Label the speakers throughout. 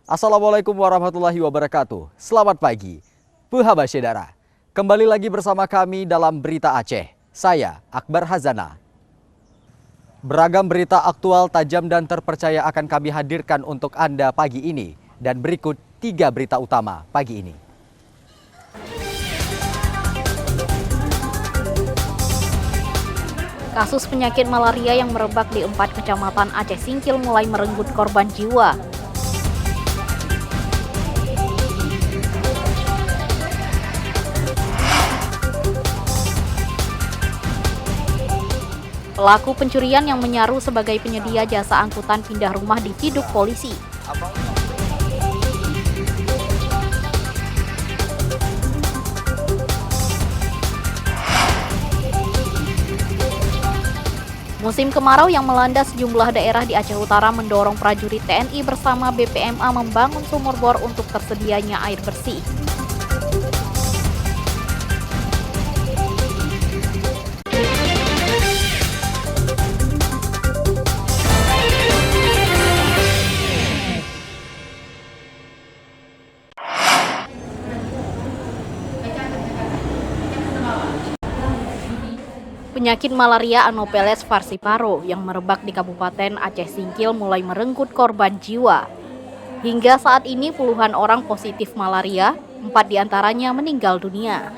Speaker 1: Assalamualaikum warahmatullahi wabarakatuh. Selamat pagi, Puhaba Syedara. Kembali lagi bersama kami dalam Berita Aceh. Saya Akbar Hazana. Beragam berita aktual, tajam dan terpercaya akan kami hadirkan untuk Anda pagi ini. Dan berikut 3 berita utama pagi ini.
Speaker 2: Kasus penyakit malaria yang merebak di 4 kecamatan Aceh Singkil mulai merenggut korban jiwa. Pelaku pencurian yang menyaru sebagai penyedia jasa angkutan pindah rumah diciduk polisi. Musim kemarau yang melanda sejumlah daerah di Aceh Utara mendorong prajurit TNI bersama BPMA membangun sumur bor untuk tersedianya air bersih. Penyakit malaria Anopheles falciparum yang merebak di Kabupaten Aceh Singkil mulai merenggut korban jiwa. Hingga saat ini puluhan orang positif malaria, 4 diantaranya meninggal dunia.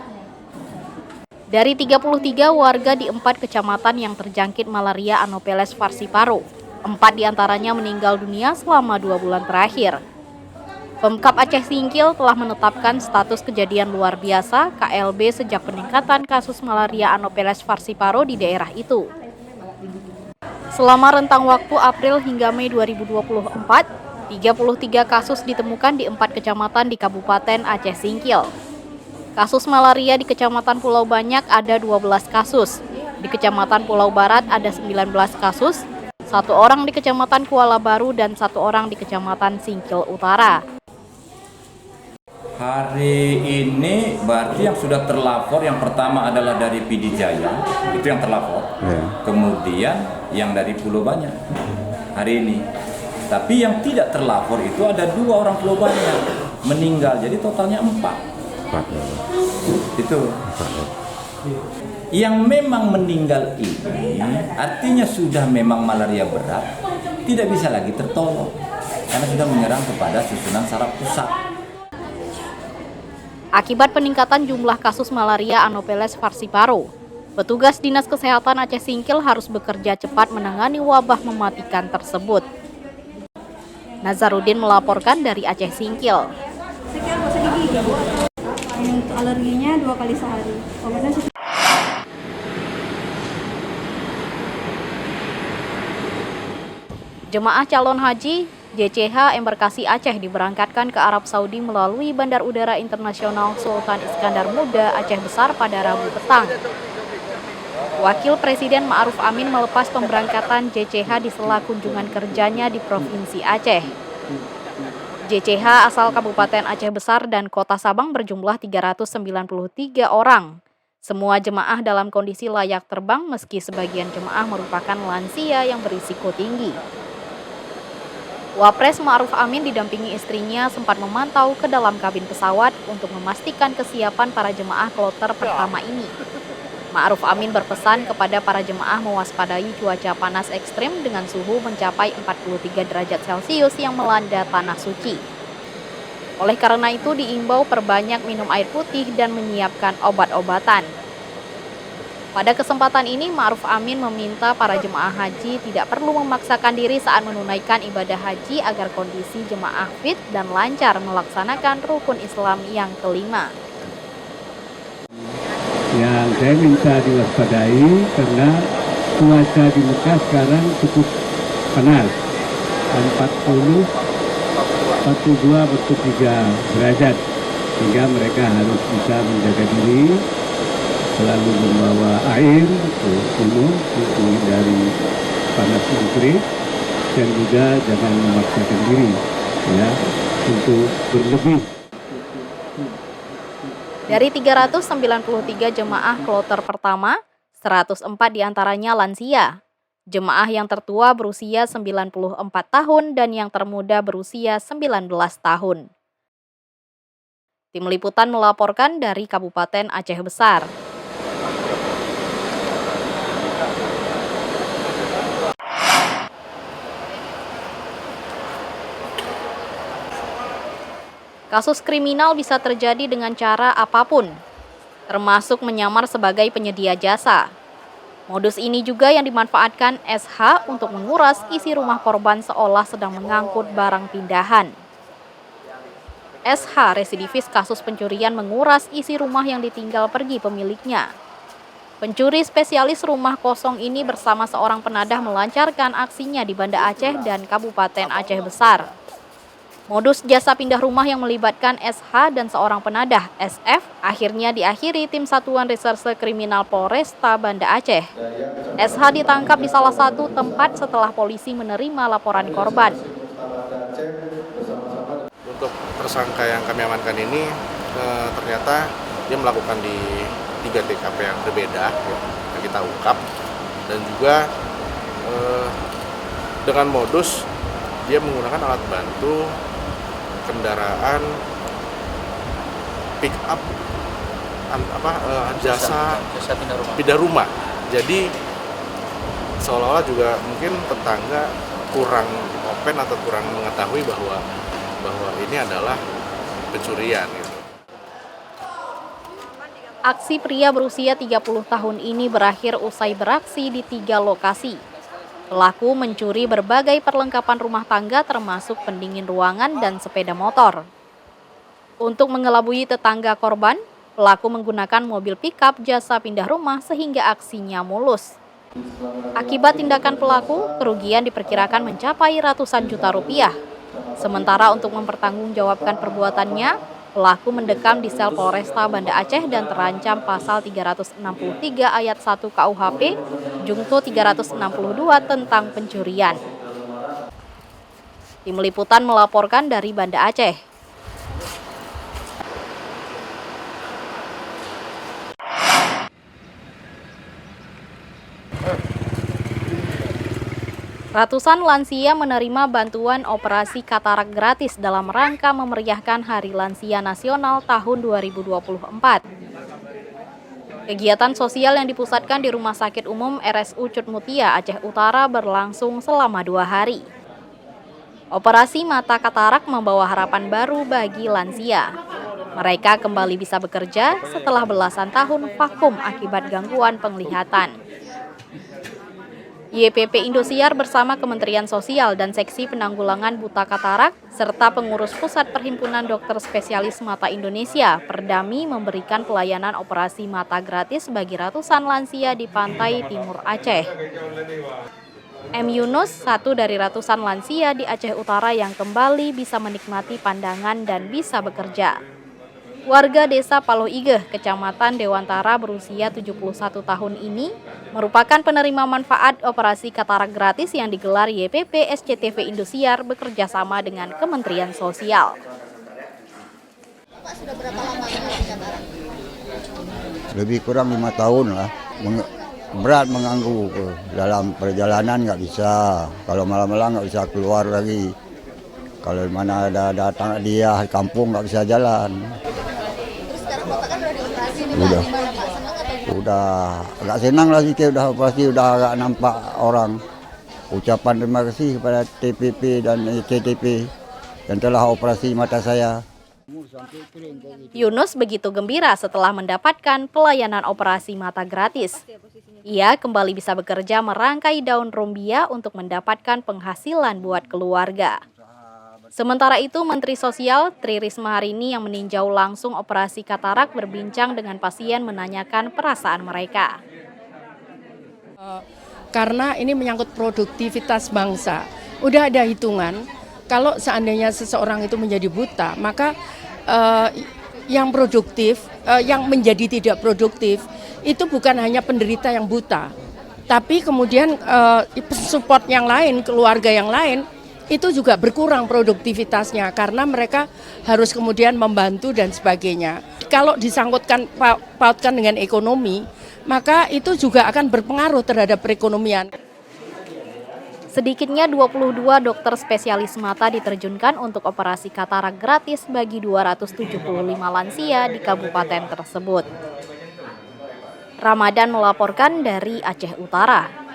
Speaker 2: Dari 33 warga di 4 kecamatan yang terjangkit malaria Anopheles falciparum, 4 diantaranya meninggal dunia selama 2 bulan terakhir. Pemkab Aceh Singkil telah menetapkan status kejadian luar biasa KLB sejak peningkatan kasus malaria Anopheles falciparum di daerah itu. Selama rentang waktu April hingga Mei 2024, 33 kasus ditemukan di 4 kecamatan di Kabupaten Aceh Singkil. Kasus malaria di Kecamatan Pulau Banyak ada 12 kasus, di Kecamatan Pulau Barat ada 19 kasus, 1 orang di Kecamatan Kuala Baru dan 1 orang di Kecamatan Singkil Utara.
Speaker 3: Hari ini berarti yang sudah terlapor yang pertama adalah dari PD Jaya, itu yang terlapor. Kemudian yang dari Pulau Banyak hari ini. Tapi yang tidak terlapor itu ada 2 orang Pulau Banyak meninggal, jadi totalnya 4. Itu. Yang memang meninggal ini artinya sudah memang malaria berat, tidak bisa lagi tertolong karena sudah menyerang kepada susunan saraf pusat.
Speaker 2: Akibat peningkatan jumlah kasus malaria Anopheles falciparum, petugas Dinas Kesehatan Aceh Singkil harus bekerja cepat menangani wabah mematikan tersebut. Nazarudin melaporkan dari Aceh Singkil.
Speaker 4: Untuk alerginya 2 kali sehari.
Speaker 2: Jemaah calon haji JCH Embarkasi Aceh diberangkatkan ke Arab Saudi melalui Bandar Udara Internasional Sultan Iskandar Muda Aceh Besar pada Rabu petang. Wakil Presiden Ma'ruf Amin melepas pemberangkatan JCH di sela kunjungan kerjanya di Provinsi Aceh. JCH asal Kabupaten Aceh Besar dan Kota Sabang berjumlah 393 orang. Semua jemaah dalam kondisi layak terbang meski sebagian jemaah merupakan lansia yang berisiko tinggi. Wapres Ma'ruf Amin didampingi istrinya sempat memantau ke dalam kabin pesawat untuk memastikan kesiapan para jemaah kloter pertama ini. Ma'ruf Amin berpesan kepada para jemaah mewaspadai cuaca panas ekstrim dengan suhu mencapai 43 derajat Celcius yang melanda tanah suci. Oleh karena itu diimbau perbanyak minum air putih dan menyiapkan obat-obatan. Pada kesempatan ini, Ma'ruf Amin meminta para jemaah haji tidak perlu memaksakan diri saat menunaikan ibadah haji agar kondisi jemaah fit dan lancar melaksanakan rukun Islam yang kelima.
Speaker 5: Yang saya minta diwaspadai karena cuaca di Mekah sekarang cukup panas, 40, 42, 43 derajat, sehingga mereka harus bisa menjaga diri, selalu membawa air minum untuk menghindari panas yang terik, dan juga jangan memaksakan diri ya untuk berlebih.
Speaker 2: Dari 393 jemaah kloter pertama, 104 diantaranya lansia. Jemaah yang tertua berusia 94 tahun dan yang termuda berusia 19 tahun. Tim Liputan melaporkan dari Kabupaten Aceh Besar. Kasus kriminal bisa terjadi dengan cara apapun, termasuk menyamar sebagai penyedia jasa. Modus ini juga yang dimanfaatkan SH untuk menguras isi rumah korban seolah sedang mengangkut barang pindahan. SH residivis kasus pencurian menguras isi rumah yang ditinggal pergi pemiliknya. Pencuri spesialis rumah kosong ini bersama seorang penadah melancarkan aksinya di Banda Aceh dan Kabupaten Aceh Besar. Modus jasa pindah rumah yang melibatkan SH dan seorang penadah, SF, akhirnya diakhiri tim Satuan Reserse Kriminal Polresta Banda Aceh. SH ditangkap di salah satu tempat setelah polisi menerima laporan korban.
Speaker 6: Untuk tersangka yang kami amankan ini, ternyata dia melakukan di 3 TKP yang berbeda, yang kita ungkap. Dan juga dengan modus dia menggunakan alat bantu kendaraan pick up jasa pindah rumah. Jadi seolah-olah juga mungkin tetangga kurang open atau kurang mengetahui bahwa ini adalah pencurian gitu.
Speaker 2: Aksi pria berusia 30 tahun ini berakhir usai beraksi di 3 lokasi. Pelaku mencuri berbagai perlengkapan rumah tangga termasuk pendingin ruangan dan sepeda motor. Untuk mengelabui tetangga korban, pelaku menggunakan mobil pickup jasa pindah rumah sehingga aksinya mulus. Akibat tindakan pelaku, kerugian diperkirakan mencapai ratusan juta rupiah. Sementara untuk mempertanggungjawabkan perbuatannya, pelaku mendekam di sel Polresta Banda Aceh dan terancam pasal 363 ayat 1 KUHP, Jungto 362 tentang pencurian. Tim Liputan melaporkan dari Banda Aceh. Ratusan lansia menerima bantuan operasi katarak gratis dalam rangka memeriahkan Hari Lansia Nasional tahun 2024. Kegiatan sosial yang dipusatkan di Rumah Sakit Umum RSU Cut Mutia, Aceh Utara berlangsung selama 2 hari. Operasi mata katarak membawa harapan baru bagi lansia. Mereka kembali bisa bekerja setelah belasan tahun vakum akibat gangguan penglihatan. YPP Indosiar bersama Kementerian Sosial dan Seksi Penanggulangan Buta Katarak serta pengurus Pusat Perhimpunan Dokter Spesialis Mata Indonesia Perdami memberikan pelayanan operasi mata gratis bagi ratusan lansia di pantai timur Aceh. M. Yunus, satu dari ratusan lansia di Aceh Utara yang kembali bisa menikmati pandangan dan bisa bekerja. Warga desa Paloh Igeh, Kecamatan Dewantara berusia 71 tahun ini merupakan penerima manfaat operasi katarak gratis yang digelar YPP SCTV Indosiar bekerja sama dengan Kementerian Sosial.
Speaker 7: Pak, sudah berapa lama menggunakan katarak?
Speaker 8: Lebih kurang 5 tahun lah. Berat mengganggu dalam perjalanan nggak bisa. Kalau malam-malam nggak bisa keluar lagi. Kalau mana ada datang dia kampung nggak bisa jalan.
Speaker 7: Bapak kan udah dioperasi nih,
Speaker 8: Udah.
Speaker 7: Pak. Gimana Pak? Senang atau
Speaker 8: Udah agak senang lagi kayak udah operasi, udah agak nampak orang. Ucapan terima kasih kepada TPP dan CTP yang telah operasi mata saya.
Speaker 2: Yunus begitu gembira setelah mendapatkan pelayanan operasi mata gratis. Ia kembali bisa bekerja merangkai daun rumbia untuk mendapatkan penghasilan buat keluarga. Sementara itu, Menteri Sosial Tri Risma hari ini yang meninjau langsung operasi katarak berbincang dengan pasien menanyakan perasaan mereka.
Speaker 9: Karena ini menyangkut produktivitas bangsa. Udah ada hitungan, kalau seandainya seseorang itu menjadi buta, maka yang produktif, yang menjadi tidak produktif, itu bukan hanya penderita yang buta. Tapi kemudian support yang lain, keluarga yang lain, itu juga berkurang produktivitasnya karena mereka harus kemudian membantu dan sebagainya. Kalau disangkutkan pautkan dengan ekonomi, maka itu juga akan berpengaruh terhadap perekonomian.
Speaker 2: Sedikitnya 22 dokter spesialis mata diterjunkan untuk operasi katarak gratis bagi 275 lansia di kabupaten tersebut. Ramadan melaporkan dari Aceh Utara.